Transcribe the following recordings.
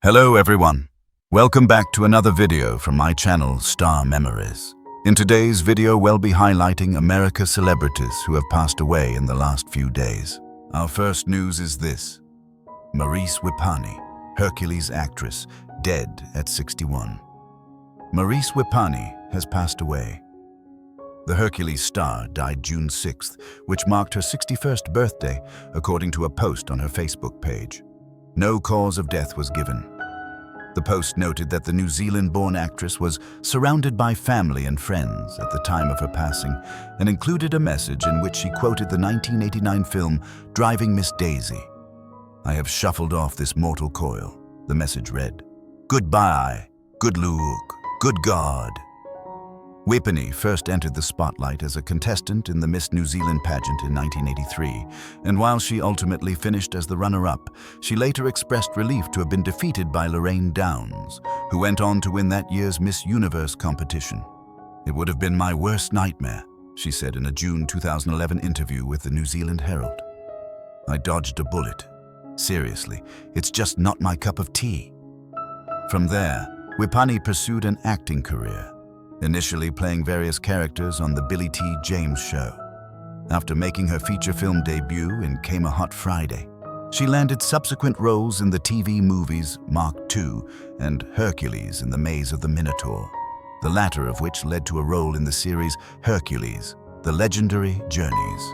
Hello everyone. Welcome back to another video from my channel Star Memories. In today's video we'll be highlighting America's celebrities who have passed away in the last few days. Our first news is this. Marise Wipani, Hercules actress, dead at 61. Marise Wipani has passed away. The Hercules star died June 6th, which marked her 61st birthday, according to a post on her Facebook page. No cause of death was given. The post noted that the New Zealand-born actress was surrounded by family and friends at the time of her passing and included a message in which she quoted the 1989 film Driving Miss Daisy. "I have shuffled off this mortal coil," the message read. "Goodbye, good look, good God." Wipani first entered the spotlight as a contestant in the Miss New Zealand pageant in 1983, and while she ultimately finished as the runner-up, she later expressed relief to have been defeated by Lorraine Downs, who went on to win that year's Miss Universe competition. "It would have been my worst nightmare," she said in a June 2011 interview with the New Zealand Herald. "I dodged a bullet. Seriously, it's just not my cup of tea." From there, Wipani pursued an acting career, initially playing various characters on The Billy T. James Show. After making her feature film debut in Came a Hot Friday, she landed subsequent roles in the TV movies Mark II and Hercules in the Maze of the Minotaur, the latter of which led to a role in the series Hercules, The Legendary Journeys.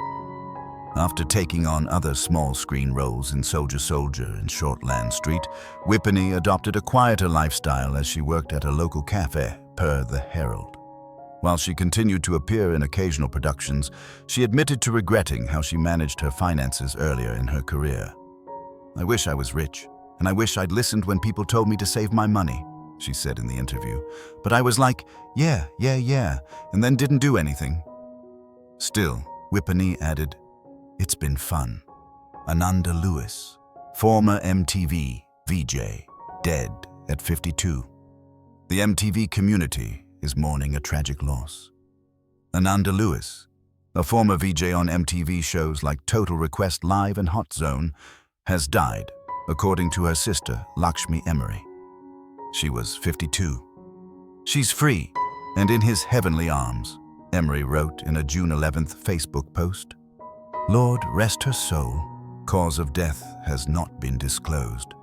After taking on other small-screen roles in Soldier Soldier and Shortland Street, Wipani adopted a quieter lifestyle as she worked at a local cafe, per the Herald. While she continued to appear in occasional productions, she admitted to regretting how she managed her finances earlier in her career. "I wish I was rich, and I wish I'd listened when people told me to save my money," she said in the interview. "But I was like, yeah, and then didn't do anything." Still, Wipani added, "It's been fun." Ananda, former MTV VJ, dead at 52. The MTV community is mourning a tragic loss. Ananda, a former VJ on MTV shows like Total Request Live and Hot Zone, has died, according to her sister, Lakshmi Emery. She was 52. "She's free and in his heavenly arms," Emery wrote in a June 11th Facebook post. "Lord, rest her soul. Cause of death has not been disclosed."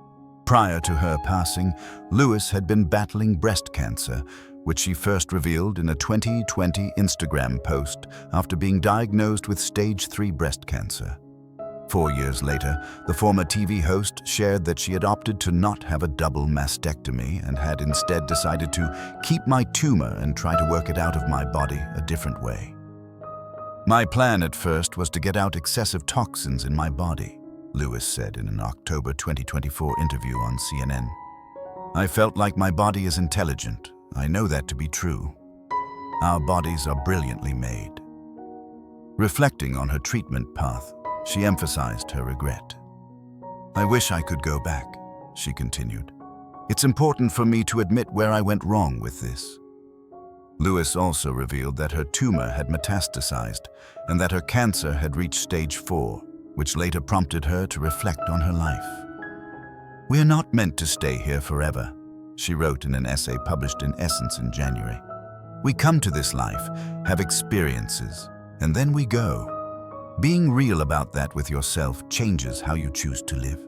Prior to her passing, Lewis had been battling breast cancer, which she first revealed in a 2020 Instagram post after being diagnosed with stage 3 breast cancer. 4 years later, the former TV host shared that she had opted to not have a double mastectomy and had instead decided to keep my tumor and try to work it out of my body a different way. "My plan at first was to get out excessive toxins in my body," Lewis said in an October 2024 interview on CNN. "I felt like my body is intelligent. I know that to be true. Our bodies are brilliantly made." Reflecting on her treatment path, she emphasized her regret. "I wish I could go back," she continued. "It's important for me to admit where I went wrong with this." Lewis also revealed that her tumor had metastasized and that her cancer had reached stage 4, which later prompted her to reflect on her life. "We're not meant to stay here forever," she wrote in an essay published in Essence in January. "We come to this life, have experiences, and then we go. Being real about that with yourself changes how you choose to live."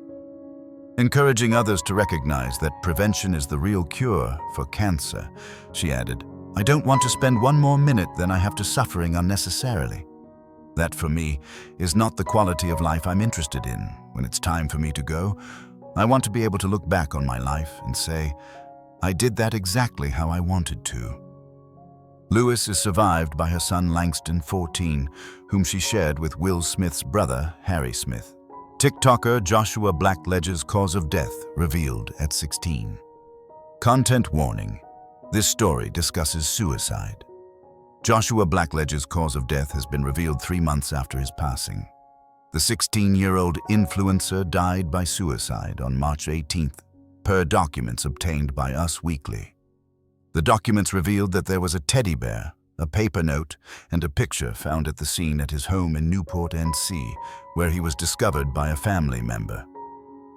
Encouraging others to recognize that prevention is the real cure for cancer, she added, "I don't want to spend one more minute than I have to suffering unnecessarily. That, for me, is not the quality of life I'm interested in. When it's time for me to go, I want to be able to look back on my life and say, I did that exactly how I wanted to." Lewis is survived by her son Langston, 14, whom she shared with Will Smith's brother, Harry Smith. TikToker Joshua Blackledge's cause of death revealed at 16. Content warning. This story discusses suicide. Joshua Blackledge's cause of death has been revealed 3 months after his passing. The 16-year-old influencer died by suicide on March 18th, per documents obtained by Us Weekly. The documents revealed that there was a teddy bear, a paper note, and a picture found at the scene at his home in Newport, NC, where he was discovered by a family member.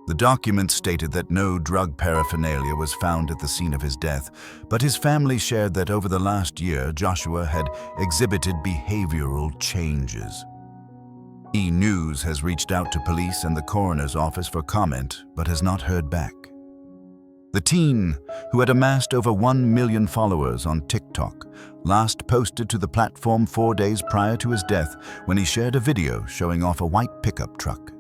The document stated that no drug paraphernalia was found at the scene of his death, but his family shared that over the last year, Joshua had exhibited behavioral changes. E-News has reached out to police and the coroner's office for comment, but has not heard back. The teen, who had amassed over 1 million followers on TikTok, last posted to the platform 4 days prior to his death when he shared a video showing off a white pickup truck.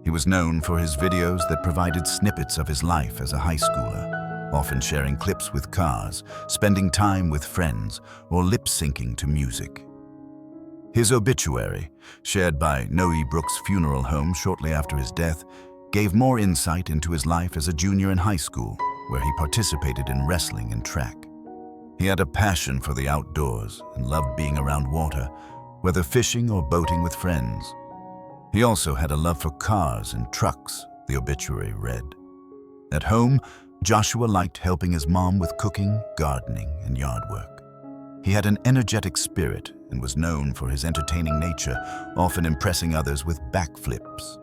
He was known for his videos that provided snippets of his life as a high schooler, often sharing clips with cars, spending time with friends, or lip-syncing to music. His obituary, shared by Noe Brooks Funeral Home shortly after his death, gave more insight into his life as a junior in high school, where he participated in wrestling and track. He had a passion for the outdoors and loved being around water, whether fishing or boating with friends. He also had a love for cars and trucks, the obituary read. At home, Joshua liked helping his mom with cooking, gardening, and yard work. He had an energetic spirit and was known for his entertaining nature, often impressing others with backflips.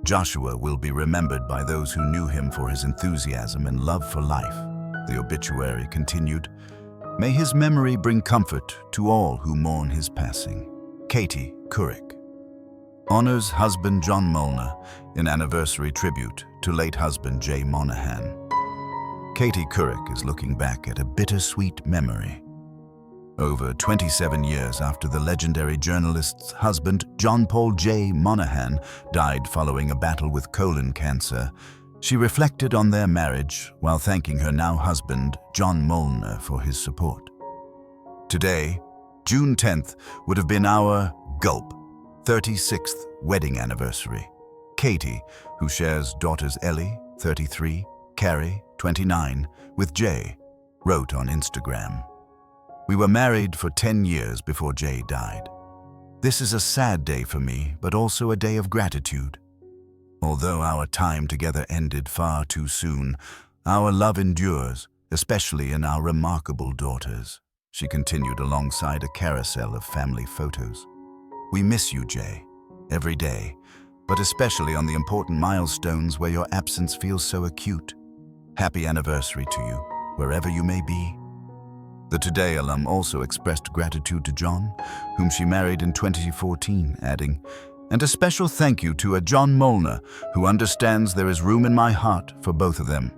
Joshua will be remembered by those who knew him for his enthusiasm and love for life. The obituary continued, "May his memory bring comfort to all who mourn his passing. Katie Couric." Honors husband John Molnar in anniversary tribute to late husband Jay Monahan. Katie Couric is looking back at a bittersweet memory. Over 27 years after the legendary journalist's husband, John Paul J. Monahan, died following a battle with colon cancer, she reflected on their marriage while thanking her now husband, John Molnar, for his support. Today, June 10th, would have been our Gulp 36th wedding anniversary. Katie, who shares daughters Ellie, 33, Carrie, 29, with Jay, wrote on Instagram, "We were married for 10 years before Jay died. This is a sad day for me, but also a day of gratitude. Although our time together ended far too soon, our love endures, especially in our remarkable daughters," she continued alongside a carousel of family photos. "We miss you, Jay, every day, but especially on the important milestones where your absence feels so acute. Happy anniversary to you, wherever you may be." The Today alum also expressed gratitude to John, whom she married in 2014, adding, "And a special thank you to a John Molnar, who understands there is room in my heart for both of them."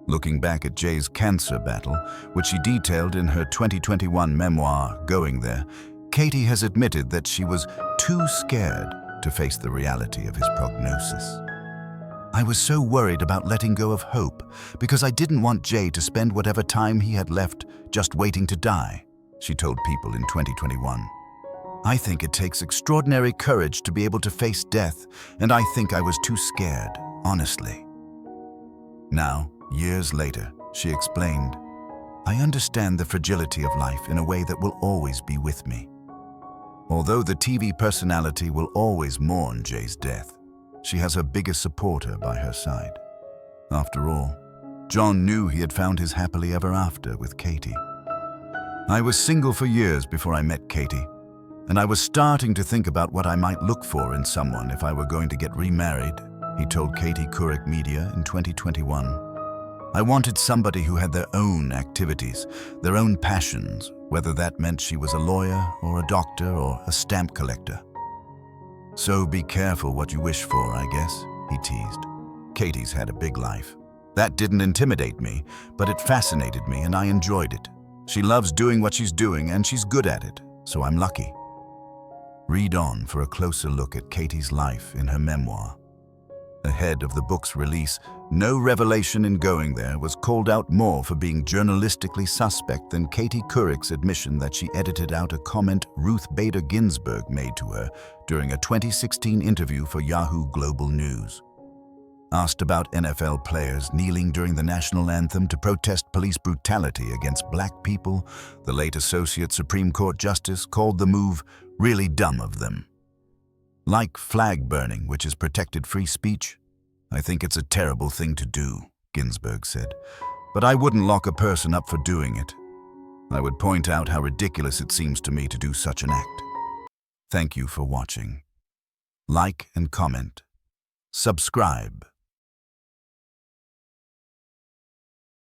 Looking back at Jay's cancer battle, which she detailed in her 2021 memoir, Going There, Katie has admitted that she was too scared to face the reality of his prognosis. "I was so worried about letting go of hope because I didn't want Jay to spend whatever time he had left just waiting to die," she told People in 2021. "I think it takes extraordinary courage to be able to face death, and I think I was too scared, honestly." Now, years later, she explained, "I understand the fragility of life in a way that will always be with me." Although the TV personality will always mourn Jay's death, she has her biggest supporter by her side. After all, John knew he had found his happily ever after with Katie. "I was single for years before I met Katie, and I was starting to think about what I might look for in someone if I were going to get remarried," he told Katie Couric Media in 2021. "I wanted somebody who had their own activities, their own passions, whether that meant she was a lawyer or a doctor or a stamp collector. So be careful what you wish for, I guess," he teased. Katie's had a big life. "That didn't intimidate me, but it fascinated me and I enjoyed it. She loves doing what she's doing and she's good at it, so I'm lucky." Read on for a closer look at Katie's life in her memoir. Ahead of the book's release, no revelation in Going There was called out more for being journalistically suspect than Katie Couric's admission that she edited out a comment Ruth Bader Ginsburg made to her during a 2016 interview for Yahoo Global News. Asked about NFL players kneeling during the national anthem to protest police brutality against black people, the late Associate Supreme Court Justice called the move really dumb of them. "Like flag burning, which is protected free speech, I think it's a terrible thing to do," Ginsburg said. "But I wouldn't lock a person up for doing it. I would point out how ridiculous it seems to me to do such an act." Thank you for watching. Like and comment. subscribe.